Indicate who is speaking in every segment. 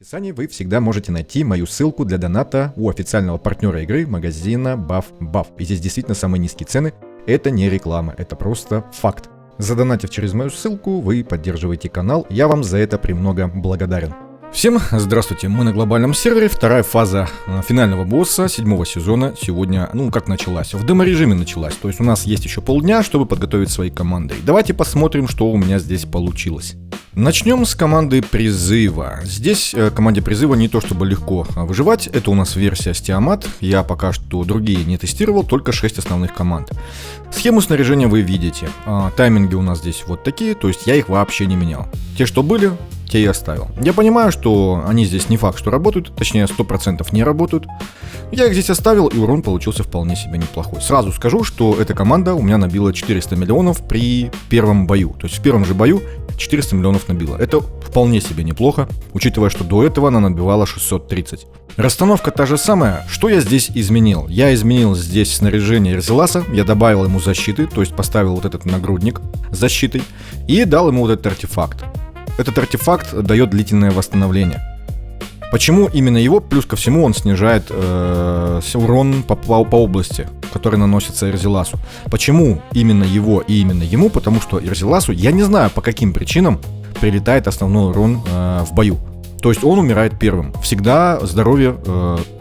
Speaker 1: В описании вы всегда можете найти мою ссылку для доната у официального партнера игры магазина BuffBuff. И здесь действительно самые низкие цены. Это не реклама, это просто факт. Задонатив через мою ссылку, вы поддерживаете канал. Я вам за это премного благодарен. Всем здравствуйте, мы на глобальном сервере, вторая фаза финального босса 7 сезона сегодня, как началась, в демо-режиме началась, то есть у нас есть еще полдня, чтобы подготовить свои команды. Давайте посмотрим, что у меня здесь получилось. Начнем с команды призыва. Здесь команде призыва не то чтобы легко выживать, это у нас версия с Тиамат, я пока что другие не тестировал, только 6 основных команд. Схему снаряжения вы видите, тайминги у нас здесь вот такие, то есть я их вообще не менял. Те, что были, те и оставил. Я понимаю, что они здесь не факт, что работают, точнее 100% не работают. Я их здесь оставил, и урон получился вполне себе неплохой. Сразу скажу, что эта команда у меня набила 400 миллионов при первом бою. То есть в первом же бою 400 миллионов набила. Это вполне себе неплохо, учитывая, что до этого она набивала 630. Расстановка та же самая. Что я здесь изменил? Я изменил здесь снаряжение Эрзеласа, я добавил ему защиты, то есть поставил вот этот нагрудник с защитой, и дал ему вот этот артефакт. Этот артефакт дает длительное восстановление. Почему именно его? Плюс ко всему он снижает урон по области, который наносится Эрзеласу. Почему именно его и именно ему? Потому что Эрзеласу, я не знаю по каким причинам, прилетает основной урон в бою. То есть он умирает первым. Всегда здоровье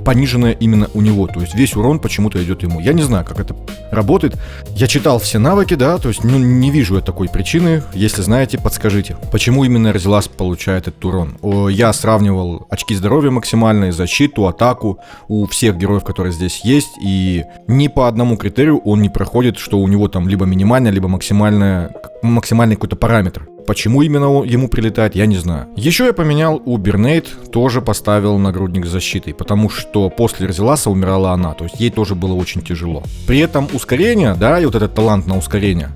Speaker 1: пониженное именно у него. То есть весь урон почему-то идет ему. Я не знаю, как это работает. Я читал все навыки, да, то есть не вижу я такой причины. Если знаете, подскажите, почему именно Эрзелас получает этот урон. Я сравнивал очки здоровья максимальные, защиту, атаку у всех героев, которые здесь есть. И ни по одному критерию он не проходит, что у него там либо минимальная, либо максимальный какой-то параметр. Почему именно ему прилетает, я не знаю. Еще я поменял у Бернейд, тоже поставил нагрудник с защитой, потому что после Эрзеласа умирала она, то есть ей тоже было очень тяжело. При этом ускорение, да, и вот этот талант на ускорение,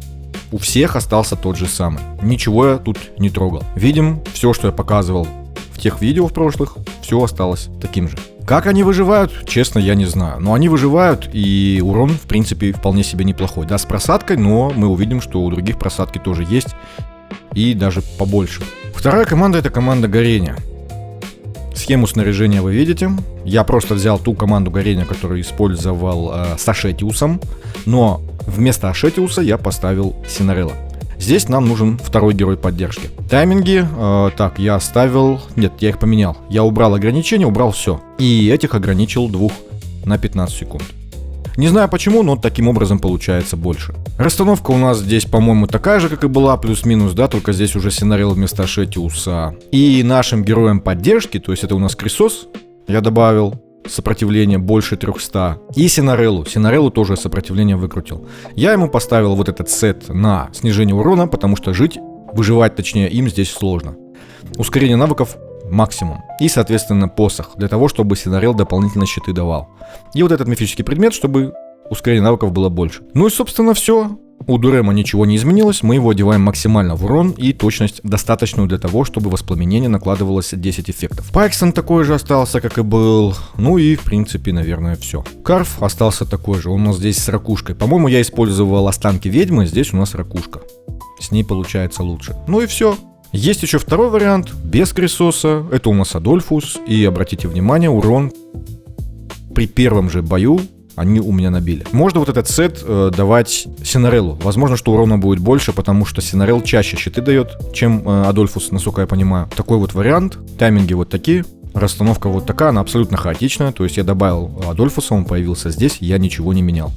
Speaker 1: у всех остался тот же самый. Ничего я тут не трогал. Видим, все, что я показывал в тех видео в прошлых, все осталось таким же. Как они выживают, честно, я не знаю. Но они выживают, и урон, в принципе, вполне себе неплохой. Да, с просадкой, но мы увидим, что у других просадки тоже есть. И даже побольше. Вторая команда — это команда горения. Схему снаряжения вы видите. Я просто взял ту команду горения, которую использовал с Ашетиусом. Но вместо Ашетиуса я поставил Синарелла. Здесь нам нужен второй герой поддержки. Тайминги, так, я оставил... Нет, я их поменял. Я убрал ограничения, убрал все. И этих ограничил 2 на 15 секунд. Не знаю почему, но таким образом получается больше. Расстановка у нас здесь, по-моему, такая же, как и была, плюс-минус, да, только здесь уже Синарелл вместо Ашетиуса. И нашим героям поддержки, то есть это у нас Крисос, я добавил сопротивление больше 300. И Синареллу тоже сопротивление выкрутил. Я ему поставил вот этот сет на снижение урона, потому что выживать точнее им здесь сложно. Ускорение навыков максимум. И, соответственно, посох, для того, чтобы Синарелл дополнительно щиты давал. И вот этот мифический предмет, чтобы ускорение навыков было больше. Ну и, собственно, все. У Дурема ничего не изменилось, мы его одеваем максимально в урон и точность достаточную для того, чтобы воспламенение накладывалось 10 эффектов. Пайксон такой же остался, как и был. Ну и, в принципе, наверное, все. Карф остался такой же, он у нас здесь с ракушкой. По-моему, я использовал останки ведьмы, здесь у нас ракушка. С ней получается лучше. Ну и все. Есть еще второй вариант, без Крисоса, это у нас Адольфус, и обратите внимание, урон при первом же бою они у меня набили. Можно вот этот сет давать Синареллу, возможно, что урона будет больше, потому что Синарелл чаще щиты дает, чем Адольфус, насколько я понимаю. Такой вот вариант, тайминги вот такие, расстановка вот такая, она абсолютно хаотичная, то есть я добавил Адольфуса, он появился здесь, я ничего не менял.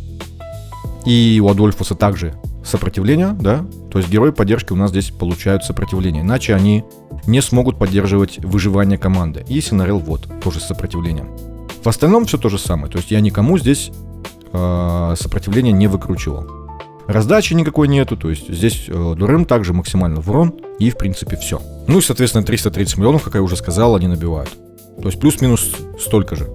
Speaker 1: И у Адольфуса также сопротивление, да, то есть герои поддержки у нас здесь получают сопротивление, иначе они не смогут поддерживать выживание команды. И Синарелл вот, тоже с сопротивлением. В остальном все то же самое, то есть я никому здесь сопротивление не выкручивал. Раздачи никакой нету, то есть здесь Дурем также максимально в урон, и в принципе все. Ну и, соответственно, 330 миллионов, как я уже сказал, они набивают. То есть плюс-минус столько же.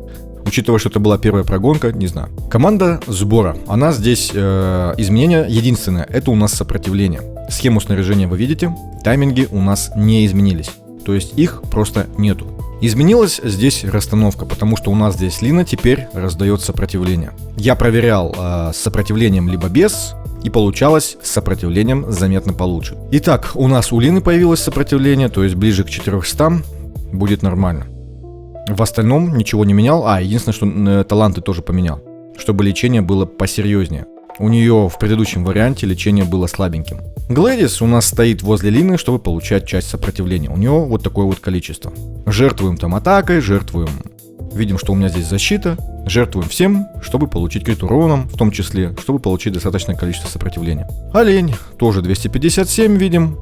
Speaker 1: Учитывая, что это была первая прогонка, не знаю. Команда сбора. Она здесь изменение единственное. Это у нас сопротивление. Схему снаряжения вы видите. Тайминги у нас не изменились. То есть их просто нету. Изменилась здесь расстановка, потому что у нас здесь Лина теперь раздает сопротивление. Я проверял с сопротивлением либо без, и получалось с сопротивлением заметно получше. Итак, у нас у Лины появилось сопротивление, то есть ближе к 400 будет нормально. В остальном ничего не менял. Единственное, что таланты тоже поменял, чтобы лечение было посерьезнее. У нее в предыдущем варианте лечение было слабеньким. Глэдис у нас стоит возле Лины, чтобы получать часть сопротивления. У нее вот такое вот количество. Жертвуем там атакой, жертвуем... Видим, что у меня здесь защита. Жертвуем всем, чтобы получить крит уроном, в том числе, чтобы получить достаточное количество сопротивления. Олень тоже 257 видим.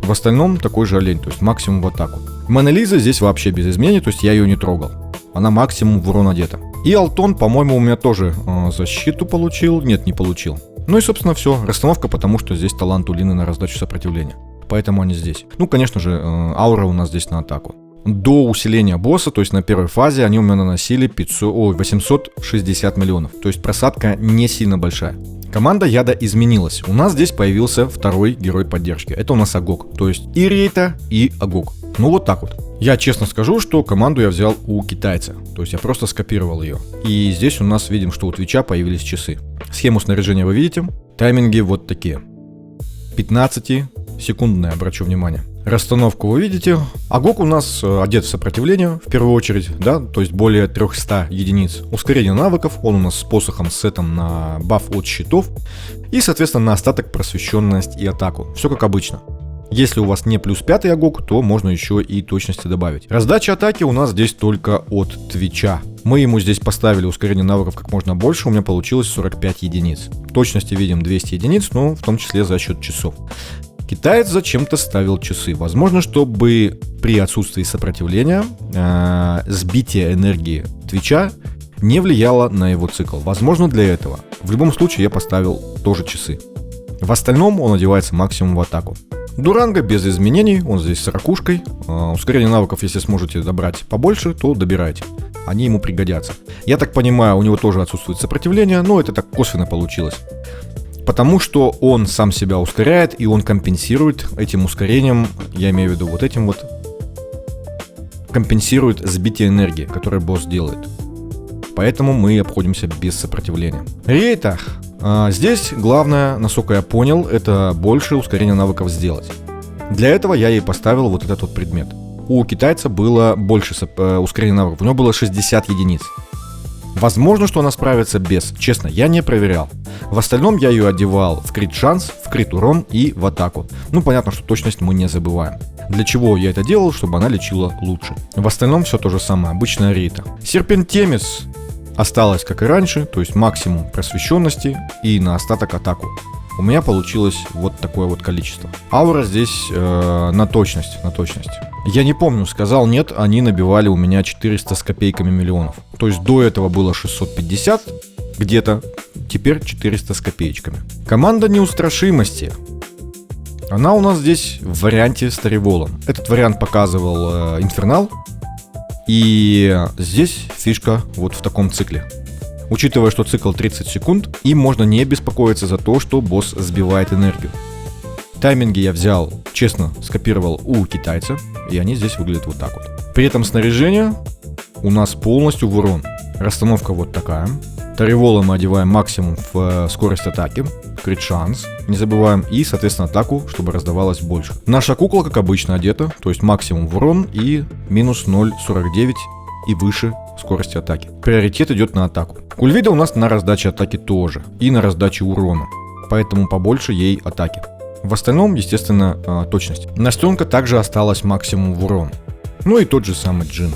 Speaker 1: В остальном такой же олень, то есть максимум в атаку. Монолиза здесь вообще без изменений, то есть я ее не трогал. Она максимум в урон одета. И Алтон, по-моему, у меня тоже защиту получил. Нет, не получил. Ну и, собственно, все. Расстановка, потому что здесь талант у Лины на раздачу сопротивления. Поэтому они здесь. Ну, конечно же, аура у нас здесь на атаку. До усиления босса, то есть на первой фазе, они у меня наносили 860 миллионов. То есть просадка не сильно большая. Команда яда изменилась. У нас здесь появился второй герой поддержки. Это у нас Агок. То есть и Рейта, и Агок. Ну вот так вот. Я честно скажу, что команду я взял у китайца. То есть я просто скопировал ее. И здесь у нас видим, что у Твича появились часы. Схему снаряжения вы видите. Тайминги вот такие. 15-секундная, обращу внимание. Расстановку вы видите. Агок у нас одет в сопротивление, в первую очередь, да, то есть более 300 единиц. Ускорение навыков, он у нас с посохом, с сетом на баф от щитов. И, соответственно, на остаток просвещенность и атаку. Все как обычно. Если у вас не плюс 5 Агок, то можно еще и точности добавить. Раздача атаки у нас здесь только от Твича. Мы ему здесь поставили ускорение навыков как можно больше, у меня получилось 45 единиц. Точности видим 200 единиц, но в том числе за счет часов. Китаец зачем-то ставил часы. Возможно, чтобы при отсутствии сопротивления сбитие энергии Твича не влияло на его цикл. Возможно, для этого. В любом случае я поставил тоже часы. В остальном он одевается максимум в атаку. Дуранго без изменений, он здесь с ракушкой. Ускорение навыков, если сможете добрать побольше, то добирайте. Они ему пригодятся. Я так понимаю, у него тоже отсутствует сопротивление, но это так косвенно получилось. Потому что он сам себя ускоряет, и он компенсирует этим ускорением, я имею в виду вот этим вот, компенсирует сбитие энергии, которое босс делает. Поэтому мы обходимся без сопротивления. Рейта. Здесь главное, насколько я понял, это больше ускорения навыков сделать. Для этого я ей поставил вот этот вот предмет. У китайца было больше ускорения навыков, у него было 60 единиц. Возможно, что она справится без. Честно, я не проверял. В остальном я ее одевал в крит шанс, в крит урон и в атаку. Ну, понятно, что точность мы не забываем. Для чего я это делал? Чтобы она лечила лучше. В остальном все то же самое, обычная Рита. Серпентемис осталась как и раньше, то есть максимум просвещенности и на остаток атаку. У меня получилось вот такое вот количество. Аура здесь на точность. Я не помню, сказал нет, они набивали у меня 400 с копейками миллионов. То есть до этого было 650 где-то, теперь 400 с копеечками. Команда неустрашимости. Она у нас здесь в варианте с Тариволом. Этот вариант показывал Инфернал. И здесь фишка вот в таком цикле. Учитывая, что цикл 30 секунд, им можно не беспокоиться за то, что босс сбивает энергию. Тайминги я взял, честно, скопировал у китайца, и они здесь выглядят вот так вот. При этом снаряжение у нас полностью в урон. Расстановка вот такая. Таривола мы одеваем максимум в скорость атаки, крит шанс, не забываем, и, соответственно, атаку, чтобы раздавалось больше. Наша кукла, как обычно, одета, то есть максимум в урон и минус 0,49 и выше скорости атаки. Приоритет идет на атаку. Кульвида у нас на раздаче атаки тоже, и на раздаче урона, поэтому побольше ей атаки. В остальном, естественно, точность. Настенка также осталась максимум в урон. Ну и тот же самый Джин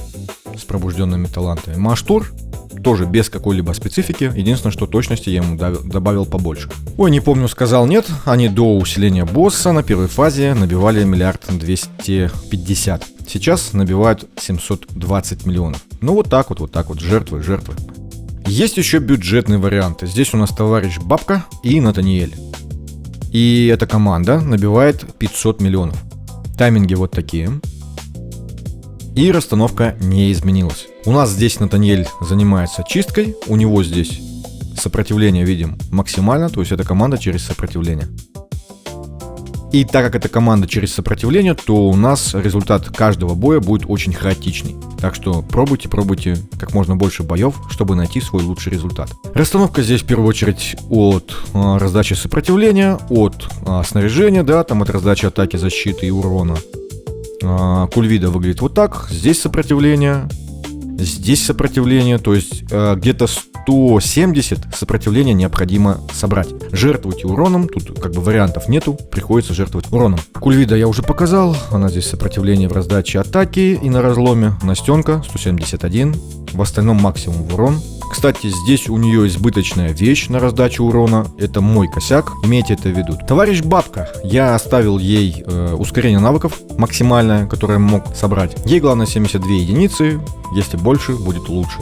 Speaker 1: с пробужденными талантами. Маштур тоже без какой-либо специфики. Единственное, что точности я ему добавил побольше. Ой, не помню, сказал нет. Они до усиления босса на первой фазе набивали 1 250 000 000. Сейчас набивают 720 миллионов. Ну вот так вот, жертвы. Есть еще бюджетные варианты. Здесь у нас товарищ Бабка и Натаниэль. И эта команда набивает 500 миллионов. Тайминги вот такие. И расстановка не изменилась. У нас здесь Натаниэль занимается чисткой. У него здесь сопротивление видим максимально. То есть это команда через сопротивление. И так как это команда через сопротивление, то у нас результат каждого боя будет очень хаотичный. Так что пробуйте как можно больше боев, чтобы найти свой лучший результат. Расстановка здесь в первую очередь от раздачи сопротивления, от снаряжения, да, там от раздачи атаки, защиты и урона. Кульвида выглядит вот так. Здесь сопротивление, Здесь сопротивление, то есть где-то 170 сопротивления необходимо собрать. Жертвуйте уроном, тут как бы вариантов нету, приходится жертвовать уроном. Кульвида я уже показал, она здесь сопротивление в раздаче атаки и на разломе. Настенка 171, в остальном максимум в урон. Кстати, здесь у нее избыточная вещь на раздачу урона, это мой косяк, имейте это в виду. Товарищ Бабка, я оставил ей ускорение навыков максимальное, которое мог собрать. Ей главное 72 единицы, если больше, будет лучше.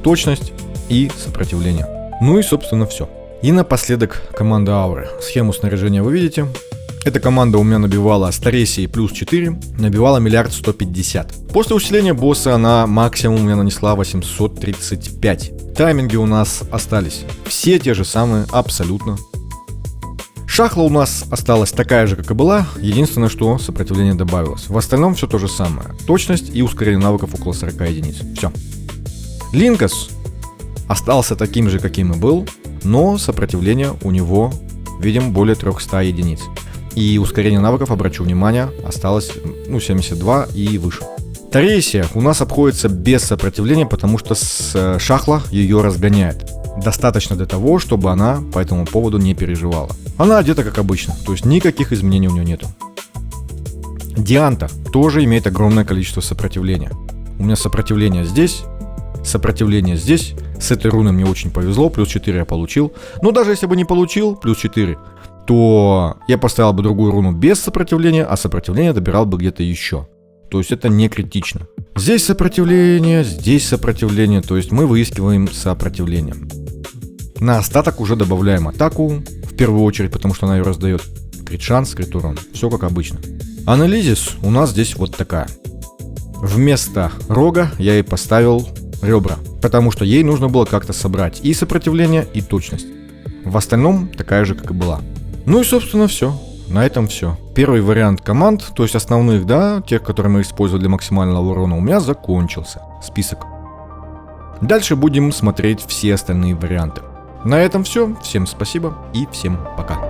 Speaker 1: Точность и сопротивление. Ну и собственно все. И напоследок команда Ауры. Схему снаряжения вы видите. Эта команда у меня набивала Старесии плюс 4, набивала 1 150 000 000. После усиления босса она максимум мне нанесла 835. Тайминги у нас остались все те же самые, абсолютно. Шахла у нас осталась такая же, как и была, единственное, что сопротивление добавилось. В остальном все то же самое. Точность и ускорение навыков около 40 единиц. Все. Линкас остался таким же, каким и был, но сопротивление у него, видим, более 300 единиц. И ускорение навыков, обращу внимание, осталось 72 и выше. Таресия у нас обходится без сопротивления, потому что с Шахла ее разгоняет. Достаточно для того, чтобы она по этому поводу не переживала. Она одета как обычно, то есть никаких изменений у нее нету. Дианта тоже имеет огромное количество сопротивления. У меня сопротивление здесь, сопротивление здесь. С этой руной мне очень повезло, плюс 4 я получил. Но даже если бы не получил плюс 4, то я поставил бы другую руну без сопротивления, а сопротивление добирал бы где-то еще. То есть это не критично. Здесь сопротивление, то есть мы выискиваем сопротивление. На остаток уже добавляем атаку, в первую очередь, потому что она ее раздает. Крит шанс, крит урон, все как обычно. Анализис у нас здесь вот такая. Вместо рога я ей поставил ребра, потому что ей нужно было как-то собрать и сопротивление, и точность. В остальном такая же, как и была. Ну и собственно все. На этом все. Первый вариант команд, то есть основных, да, тех, которые мы использовали для максимального урона, у меня закончился список. Дальше будем смотреть все остальные варианты. На этом все. Всем спасибо и всем пока.